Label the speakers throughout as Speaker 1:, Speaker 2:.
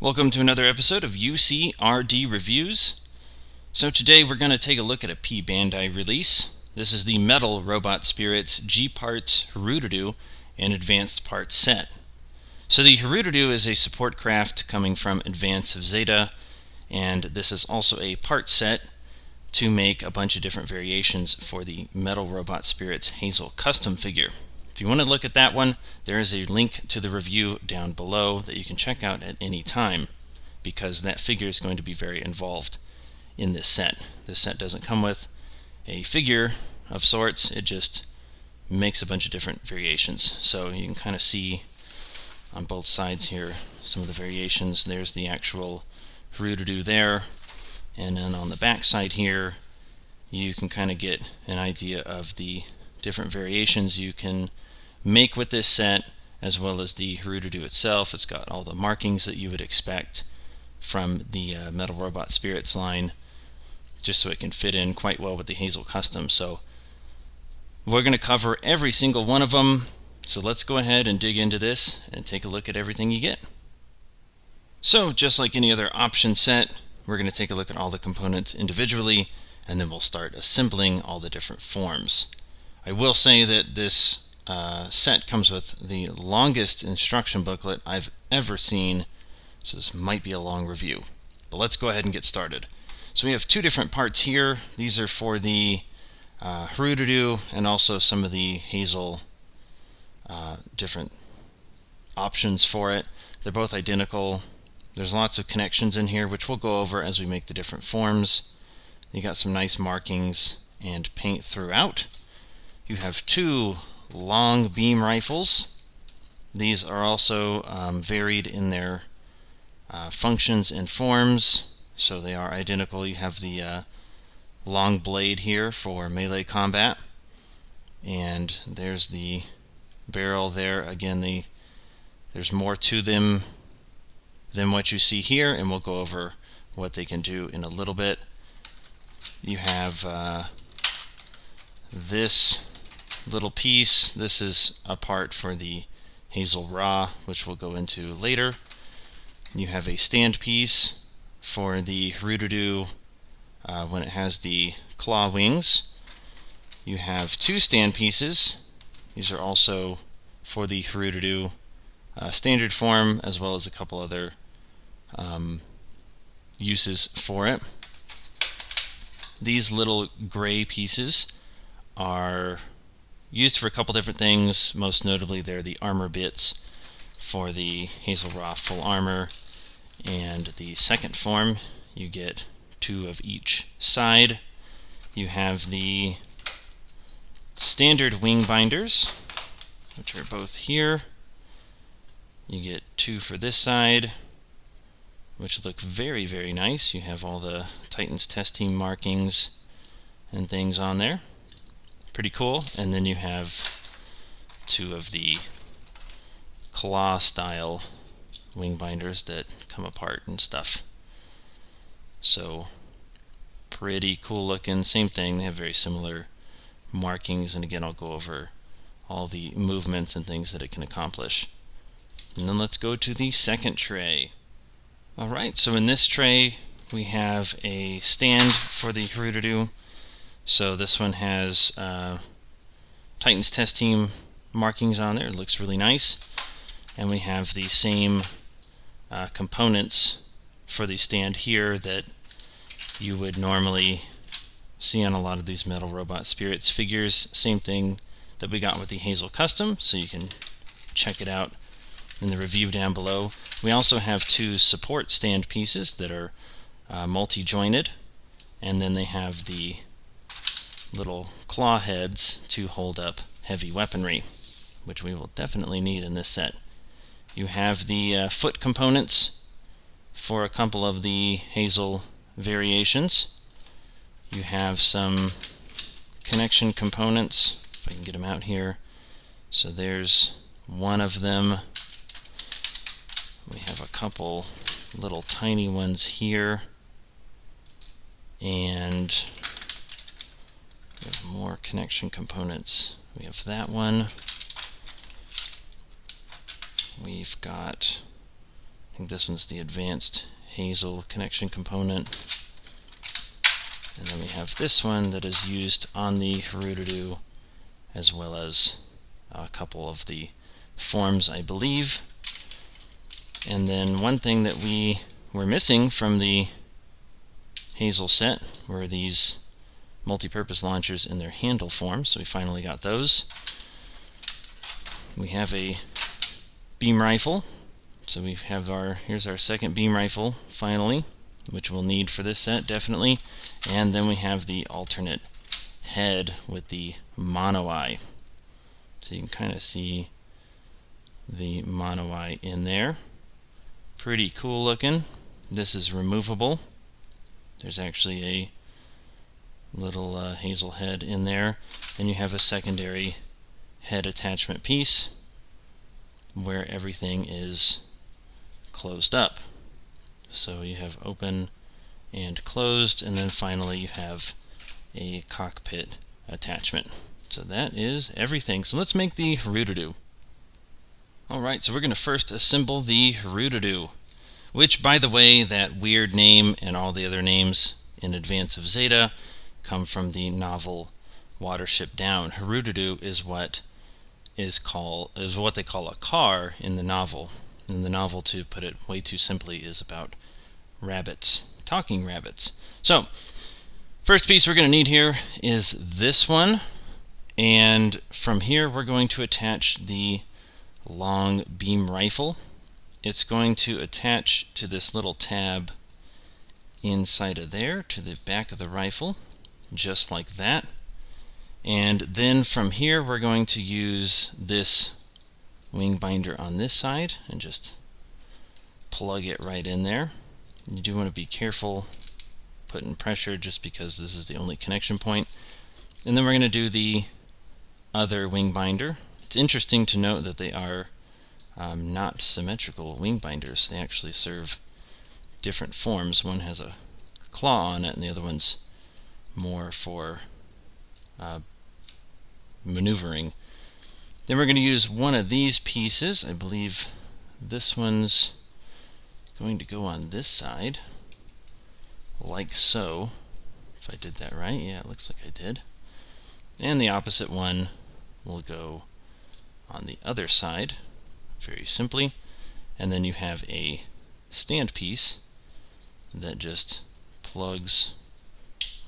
Speaker 1: Welcome to another episode of UCRD Reviews. So today we're going to take a look at a P Bandai release. This is the Metal Robot Spirits G-Parts Hrududu and Advanced Parts set. So the Hrududu is a support craft coming from Advance of Zeta, and this is also a part set to make a bunch of different variations for the Metal Robot Spirits Hazel Custom figure. If you want to look at that one, there is a link to the review down below that you can check out at any time, because that figure is going to be very involved in this set. This set doesn't come with a figure of sorts, it just makes a bunch of different variations. So you can kind of see on both sides here some of the variations. There's the actual Hrududu there, and then on the back side here you can kind of get an idea of the different variations you can make with this set, as well as the Hrududu itself. It's got all the markings that you would expect from the Metal Robot Spirits line, just so it can fit in quite well with the Hazel Custom. So we're going to cover every single one of them, so let's go ahead and dig into this and take a look at everything you get. So just like any other option set, we're going to take a look at all the components individually, and then we'll start assembling all the different forms. I will say that this set comes with the longest instruction booklet I've ever seen, so this might be a long review. But let's go ahead and get started. So we have two different parts here. These are for the Hrududu and also some of the Hazel different options for it. They're both identical. There's lots of connections in here, which we'll go over as we make the different forms. You got some nice markings and paint throughout. You have two long beam rifles. These are also varied in their functions and forms, so they are identical. You have the long blade here for melee combat, and there's the barrel there. Again, there's more to them than what you see here, and we'll go over what they can do in a little bit. You have this little piece. This is a part for the Hazel Raw, which we'll go into later. You have a stand piece for the Hrududu when it has the claw wings. You have two stand pieces. These are also for the Hrududu standard form, as well as a couple other uses for it. These little gray pieces are used for a couple different things. Most notably, they're the armor bits for the Hazel Raw full armor, and the second form you get two of each side. You have the standard wing binders, which are both here. You get two for this side, which look very, very nice. You have all the Titans test team markings and things on there. Pretty cool. And then you have two of the claw style wing binders that come apart and stuff. So pretty cool looking. Same thing, they have very similar markings, and again I'll go over all the movements and things that it can accomplish. And then let's go to the second tray. Alright, so in this tray we have a stand for the Hrududu. So this one has Titans test team markings on there. It looks really nice. And we have the same components for the stand here that you would normally see on a lot of these Metal Robot Spirits figures. Same thing that we got with the Hazel Custom, so you can check it out in the review down below. We also have two support stand pieces that are multi-jointed, and then they have the little claw heads to hold up heavy weaponry, which we will definitely need in this set. You have the foot components for a couple of the Hazel variations. You have some connection components, if I can get them out here. So there's one of them. We have a couple little tiny ones here, and we have more connection components. We have that one. We've got I think this one's the advanced Hazel connection component. And then we have this one that is used on the Hrududu, as well as a couple of the forms, I believe. And then one thing that we were missing from the Hazel set were these multi-purpose launchers in their handle form, so we finally got those. We have a beam rifle, so we have here's our second beam rifle finally, which we'll need for this set definitely. And then we have the alternate head with the mono eye, so you can kind of see the mono eye in there. Pretty cool looking. This is removable. There's actually a little Hazel head in there, and you have a secondary head attachment piece where everything is closed up. So you have open and closed, and then finally you have a cockpit attachment. So that is everything. So let's make the Hrududu. Alright, so we're going to first assemble the Hrududu, which, by the way, that weird name and all the other names in Advance of Zeta come from the novel Watership Down. Hrududu is what they call a car in the novel. In the novel, to put it way too simply, is about rabbits, talking rabbits. So, first piece we're going to need here is this one, and from here we're going to attach the long beam rifle. It's going to attach to this little tab inside of there to the back of the rifle, just like that. And then from here we're going to use this wing binder on this side and just plug it right in there. You do want to be careful putting pressure, just because this is the only connection point. And then we're going to do the other wing binder. It's interesting to note that they are not symmetrical wing binders. They actually serve different forms. One has a claw on it, and the other one's more for maneuvering. Then we're going to use one of these pieces. I believe this one's going to go on this side, like so. If I did that right, yeah, it looks like I did. And the opposite one will go on the other side, very simply. And then you have a stand piece that just plugs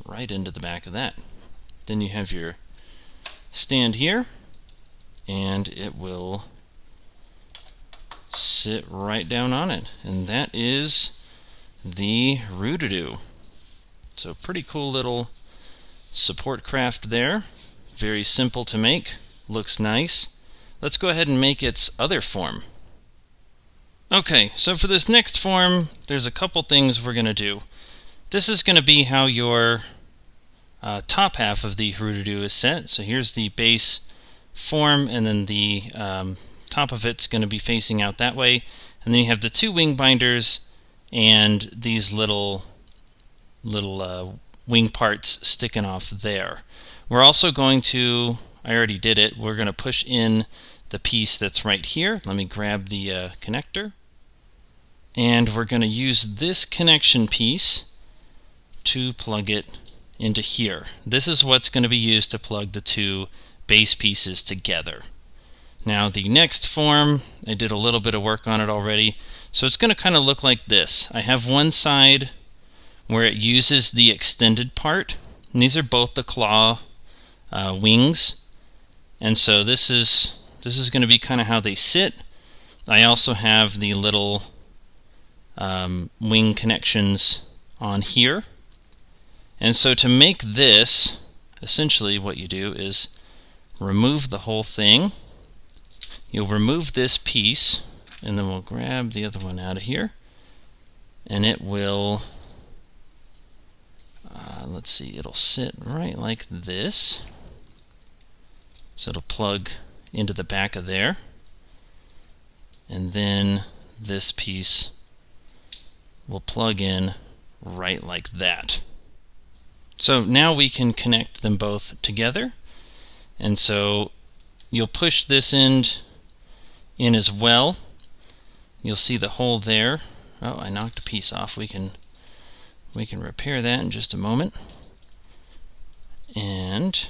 Speaker 1: right into the back of that. Then you have your stand here, and it will sit right down on it. And that is the Hrududu. So pretty cool little support craft there. Very simple to make. Looks nice. Let's go ahead and make its other form. Okay, so for this next form, there's a couple things we're going to do. This is going to be how your top half of the Hrududu is set. So here's the base form, and then the top of it's going to be facing out that way. And then you have the two wing binders and these little wing parts sticking off there. We're also going to, I already did it, we're going to push in the piece that's right here. Let me grab the connector. And we're going to use this connection piece to plug it into here. This is what's going to be used to plug the two base pieces together. Now the next form, I did a little bit of work on it already, so it's going to kind of look like this. I have one side where it uses the extended part, and these are both the claw wings, and so this is going to be kind of how they sit. I also have the little wing connections on here. And so to make this, essentially what you do is remove the whole thing. You'll remove this piece, and then we'll grab the other one out of here, and it will, let's see, it'll sit right like this. So it'll plug into the back of there, and then this piece will plug in right like that. So now we can connect them both together, and so you'll push this end in as well, you'll see the hole there. Oh, I knocked a piece off. We can repair that in just a moment. And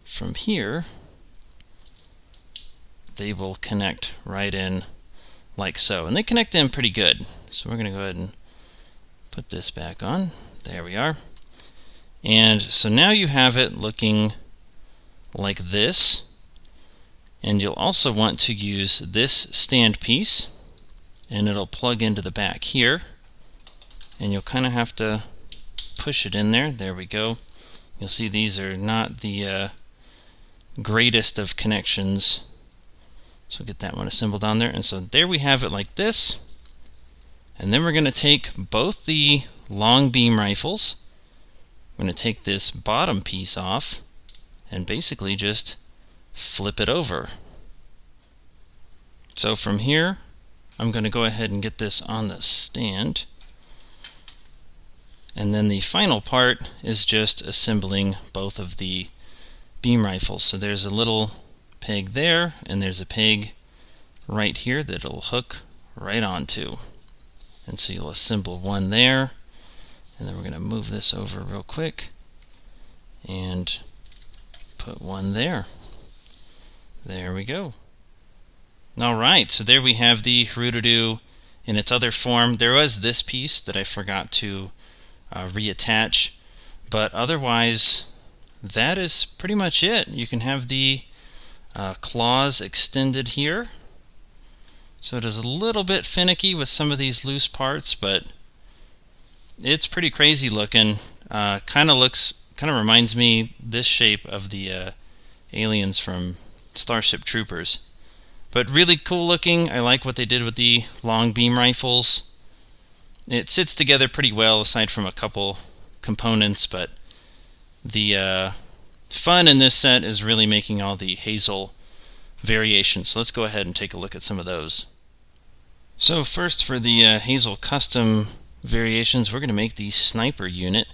Speaker 1: from here, they will connect right in like so. And they connect in pretty good. So we're going to go ahead and put this back on. There we are. And so now you have it looking like this. And you'll also want to use this stand piece, and it'll plug into the back here. And you'll kind of have to push it in there. There we go. You'll see these are not the greatest of connections. So we'll get that one assembled on there. And so there we have it like this. And then we're going to take both the long beam rifles. We're going to take this bottom piece off and basically just flip it over. So from here, I'm going to go ahead and get this on the stand. And then the final part is just assembling both of the beam rifles. So there's a little peg there, and there's a peg right here that it'll hook right onto. And so you'll assemble one there, and then we're going to move this over real quick and put one there. There we go. Alright, so there we have the Hrududu in its other form. There was this piece that I forgot to reattach, but otherwise that is pretty much it. You can have the claws extended here. So it is a little bit finicky with some of these loose parts, but it's pretty crazy looking. Kind of reminds me this shape of the aliens from Starship Troopers. But really cool looking. I like what they did with the long beam rifles. It sits together pretty well aside from a couple components, but the fun in this set is really making all the Hazel variations. So let's go ahead and take a look at some of those. So first, for the Hazel Custom variations, we're going to make the sniper unit.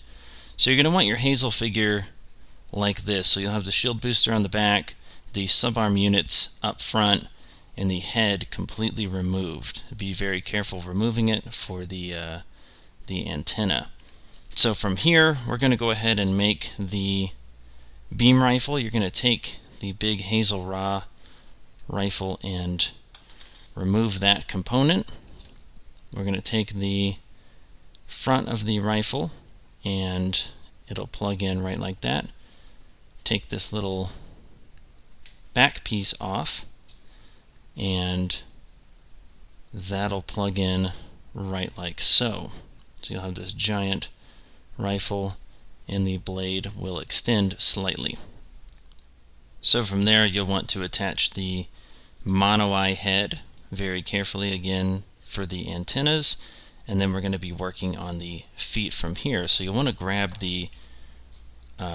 Speaker 1: So you're going to want your Hazel figure like this. So you'll have the shield booster on the back, the subarm units up front, and the head completely removed. Be very careful removing it for the antenna. So from here, we're going to go ahead and make the beam rifle. You're going to take the big Hazel Raw rifle and remove that component. We're going to take the front of the rifle and it'll plug in right like that. Take this little back piece off and that'll plug in right like so. So you'll have this giant rifle and the blade will extend slightly. So from there you'll want to attach the mono-eye head very carefully again for the antennas, and then we're going to be working on the feet from here. So you'll want to grab the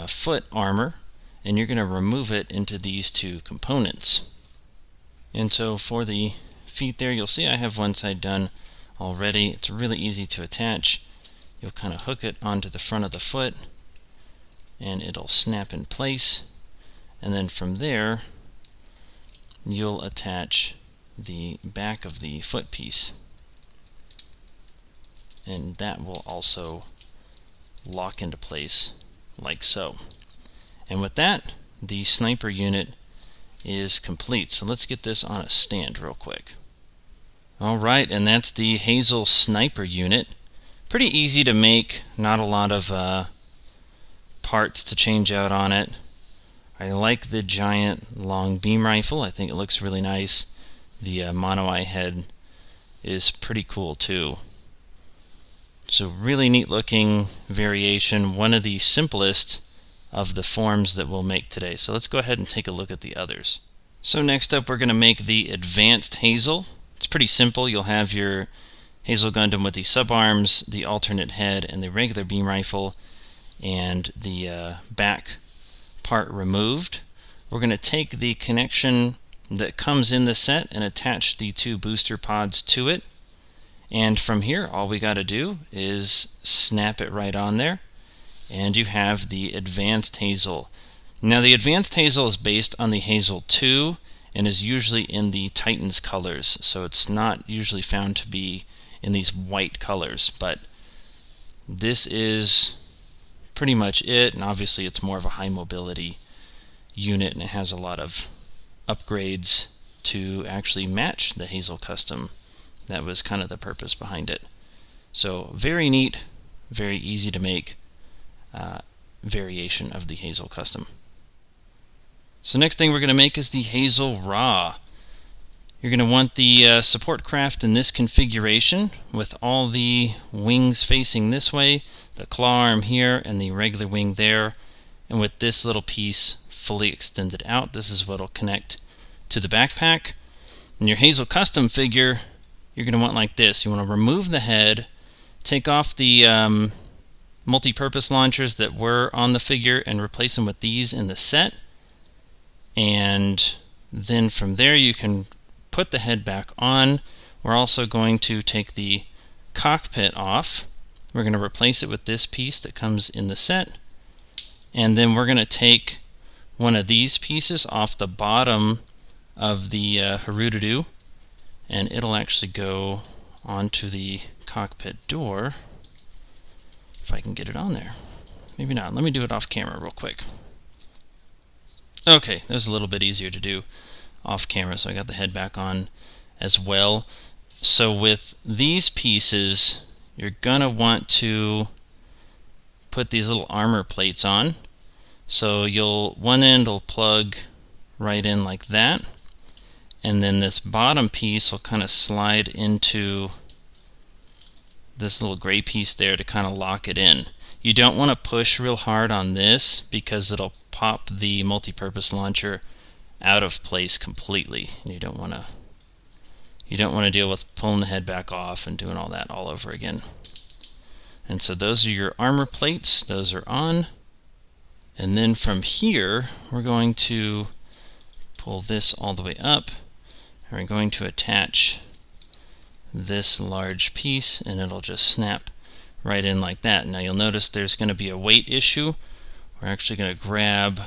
Speaker 1: foot armor and you're going to remove it into these two components. And so for the feet there, you'll see I have one side done already. It's really easy to attach. You'll kind of hook it onto the front of the foot and it'll snap in place, and then from there you'll attach the back of the foot piece, and that will also lock into place like so. And with that, the sniper unit is complete. So let's get this on a stand real quick. Alright, and that's the Hazel sniper unit. Pretty easy to make, not a lot of parts to change out on it. I like the giant long beam rifle. I think it looks really nice. The mono-eye head is pretty cool too. So really neat looking variation, one of the simplest of the forms that we'll make today. So let's go ahead and take a look at the others. So next up we're going to make the Advanced Hazel. It's pretty simple. You'll have your Hazel Gundam with the subarms, the alternate head, and the regular beam rifle, and the back part removed. We're going to take the connection that comes in the set and attach the two booster pods to it. And from here, all we got to do is snap it right on there, and you have the Advanced Hazel. Now the Advanced Hazel is based on the Hazel 2 and is usually in the Titans colors, so it's not usually found to be in these white colors, but this is pretty much it. And obviously it's more of a high mobility unit, and it has a lot of upgrades to actually match the Hazel Custom. That was kind of the purpose behind it. So very neat, very easy to make variation of the Hazel Custom. So next thing we're going to make is the Hazel Raw. You're going to want the support craft in this configuration with all the wings facing this way, the claw arm here and the regular wing there, and with this little piece fully extended out. This is what will connect to the backpack. And your Hazel Custom figure, you're going to want like this. You want to remove the head, take off the multi-purpose launchers that were on the figure and replace them with these in the set. And then from there you can put the head back on. We're also going to take the cockpit off. We're going to replace it with this piece that comes in the set. And then we're going to take one of these pieces off the bottom of the Hrududu, and it'll actually go onto the cockpit door, if I can get it on there. Maybe not. Let me do it off camera real quick. Okay, that was a little bit easier to do off camera, so I got the head back on as well. So with these pieces, you're gonna want to put these little armor plates on. So one end will plug right in like that, and then this bottom piece will kind of slide into this little gray piece there to kind of lock it in. You don't want to push real hard on this because it'll pop the multi-purpose launcher out of place completely. And you don't want to deal with pulling the head back off and doing all that all over again. And so those are your armor plates. Those are on. And then from here, we're going to pull this all the way up. And we're going to attach this large piece, and it'll just snap right in like that. Now you'll notice there's going to be a weight issue. We're actually going to grab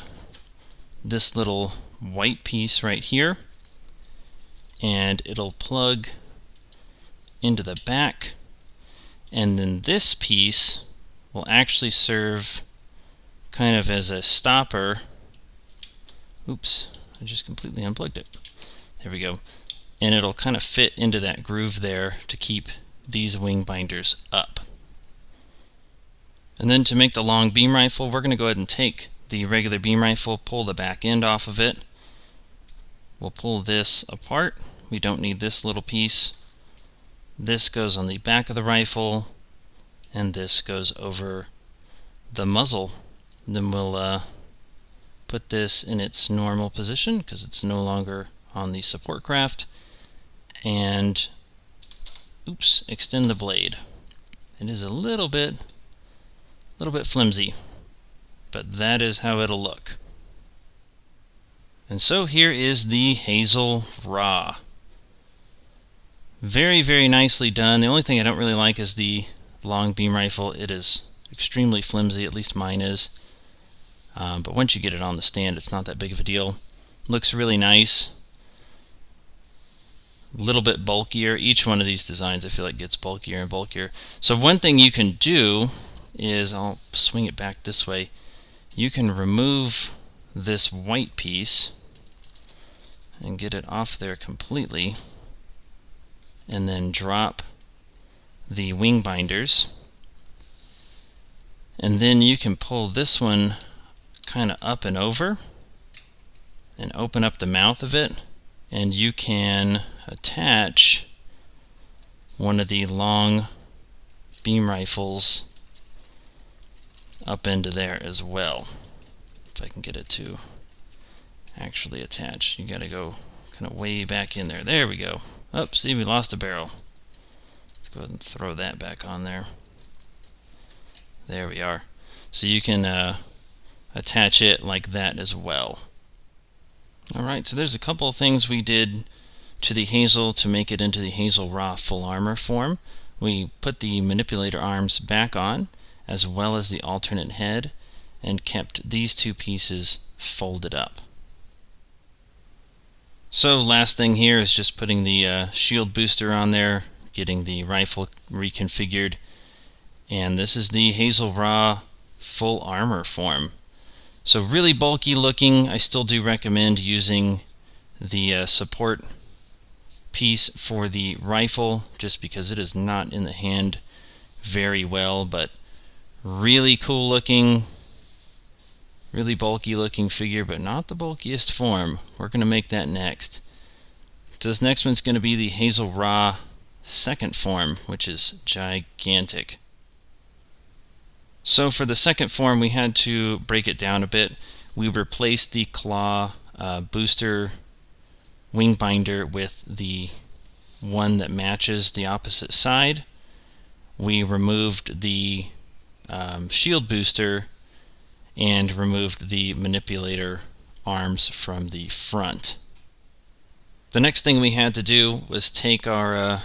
Speaker 1: this little white piece right here, and it'll plug into the back, and then this piece will actually serve kind of as a stopper. Oops, I just completely unplugged it. There we go. And it'll kind of fit into that groove there to keep these wing binders up. And then to make the long beam rifle, we're going to go ahead and take the regular beam rifle, pull the back end off of it. We'll pull this apart. We don't need this little piece. This goes on the back of the rifle, and this goes over the muzzle. Then we'll put this in its normal position because it's no longer on the support craft, and extend the blade. It is a little bit flimsy, but that is how it'll look. And so here is the Hazel Raw. Very, very nicely done. The only thing I don't really like is the long beam rifle. It is extremely flimsy, at least mine is. But once you get it on the stand, it's not that big of a deal. Looks really nice. A little bit bulkier. Each one of these designs I feel like gets bulkier and bulkier. So one thing you can do is, I'll swing it back this way, you can remove this white piece and get it off there completely, and then drop the wing binders, and then you can pull this one kind of up and over and open up the mouth of it, and you can attach one of the long beam rifles up into there as well. If I can get it to actually attach. You gotta go kind of way back in there. There we go. Oh, see, we lost a barrel. Let's go ahead and throw that back on there. There we are. So you can attach it like that as well. Alright, so there's a couple of things we did to the Hazel to make it into the Hazel Raw full armor form. We put the manipulator arms back on, as well as the alternate head, and kept these two pieces folded up. So last thing here is just putting the shield booster on there, getting the rifle reconfigured, and this is the Hazel Raw full armor form. So really bulky looking. I still do recommend using the support piece for the rifle just because it is not in the hand very well, but really cool looking, really bulky looking figure, but not the bulkiest form. We're going to make that next. So this next one's going to be the Hazel Raw second form, which is gigantic. So for the second form, we had to break it down a bit. We replaced the claw booster wing binder with the one that matches the opposite side. We removed the shield booster and removed the manipulator arms from the front. The next thing we had to do was take our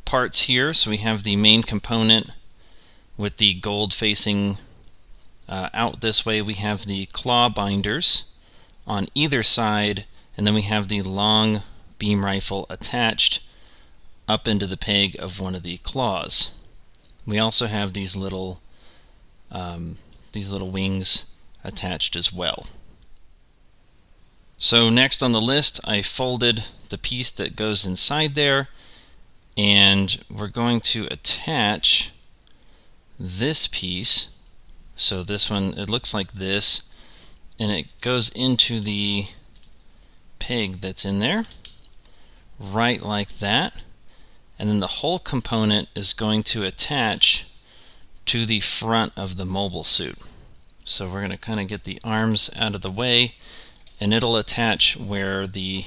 Speaker 1: parts here. So we have the main component with the gold facing out this way. We have the claw binders on either side, and then we have the long beam rifle attached up into the peg of one of the claws. We also have these little wings attached as well. So next on the list, I folded the piece that goes inside there, and we're going to attach this piece. So this one, it looks like this, and it goes into the peg that's in there, right like that. And then the whole component is going to attach to the front of the mobile suit. So we're going to kind of get the arms out of the way, and it'll attach where the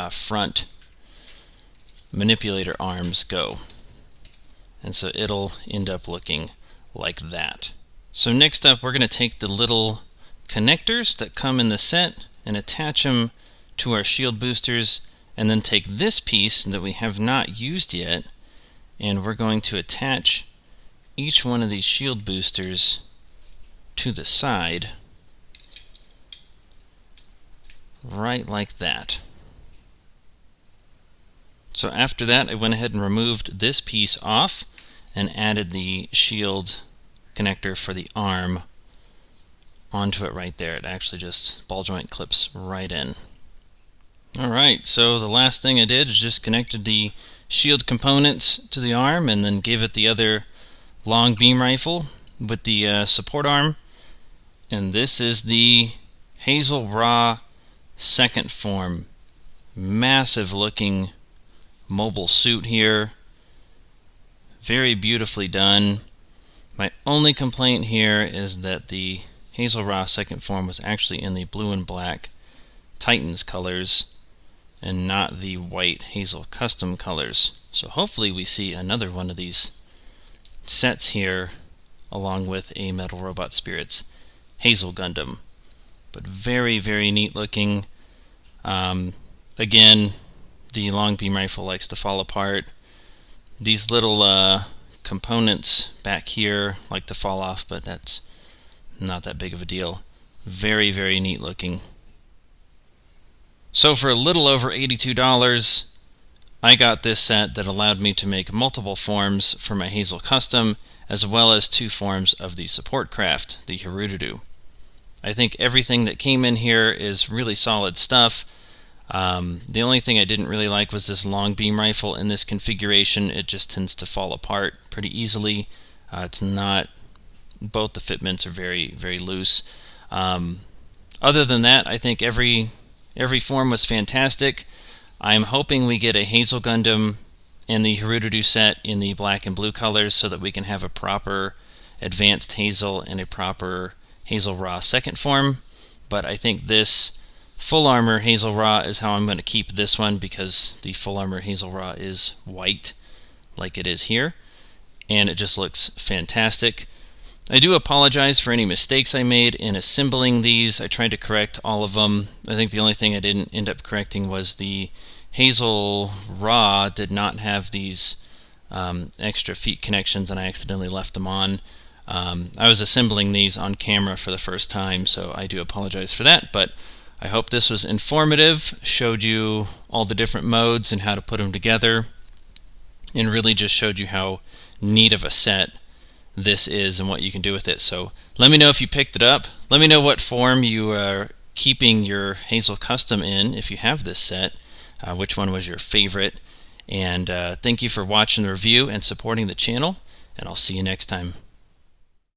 Speaker 1: front manipulator arms go. And so it'll end up looking like that. So next up, we're going to take the little connectors that come in the set and attach them to our shield boosters, and then take this piece that we have not used yet, and we're going to attach each one of these shield boosters to the side, right like that. So after that, I went ahead and removed this piece off and added the shield connector for the arm onto it right there. It actually just ball joint clips right in. Alright, so the last thing I did is just connected the shield components to the arm and then gave it the other long beam rifle with the support arm. And this is the Hazel Raw second form. Massive looking mobile suit here. Very beautifully done. My only complaint here is that the Hazel Raw second form was actually in the blue and black Titans colors and not the white Hazel Custom colors. So hopefully we see another one of these sets here along with a Metal Robot Spirits Hazel Gundam. But very, very neat looking. Again, the long beam rifle likes to fall apart. These little components back here like to fall off, but that's not that big of a deal. Very, very neat looking. So for a little over $82, I got this set that allowed me to make multiple forms for my Hazel Custom, as well as 2 forms of the support craft, the Hrududu. I think everything that came in here is really solid stuff. The only thing I didn't really like was this long beam rifle in this configuration. It just tends to fall apart pretty easily. It's not, both the fitments are very, very loose. Other than that, I think every form was fantastic. I'm hoping we get a Hazel Gundam and the Harududu set in the black and blue colors so that we can have a proper advanced Hazel and a proper Hazel Raw second form. But I think this full armor Hazel Raw is how I'm going to keep this one, because the full armor Hazel Raw is white like it is here, and it just looks fantastic. I do apologize for any mistakes I made in assembling these. I tried to correct all of them. I think the only thing I didn't end up correcting was the Hazel Raw did not have these extra feet connections, and I accidentally left them on. I was assembling these on camera for the first time, so I do apologize for that, but I hope this was informative, showed you all the different modes and how to put them together, and really just showed you how neat of a set this is and what you can do with it. So let me know if you picked it up. Let me know what form you are keeping your Hazel Custom in if you have this set, which one was your favorite. And thank you for watching the review and supporting the channel, and I'll see you next time.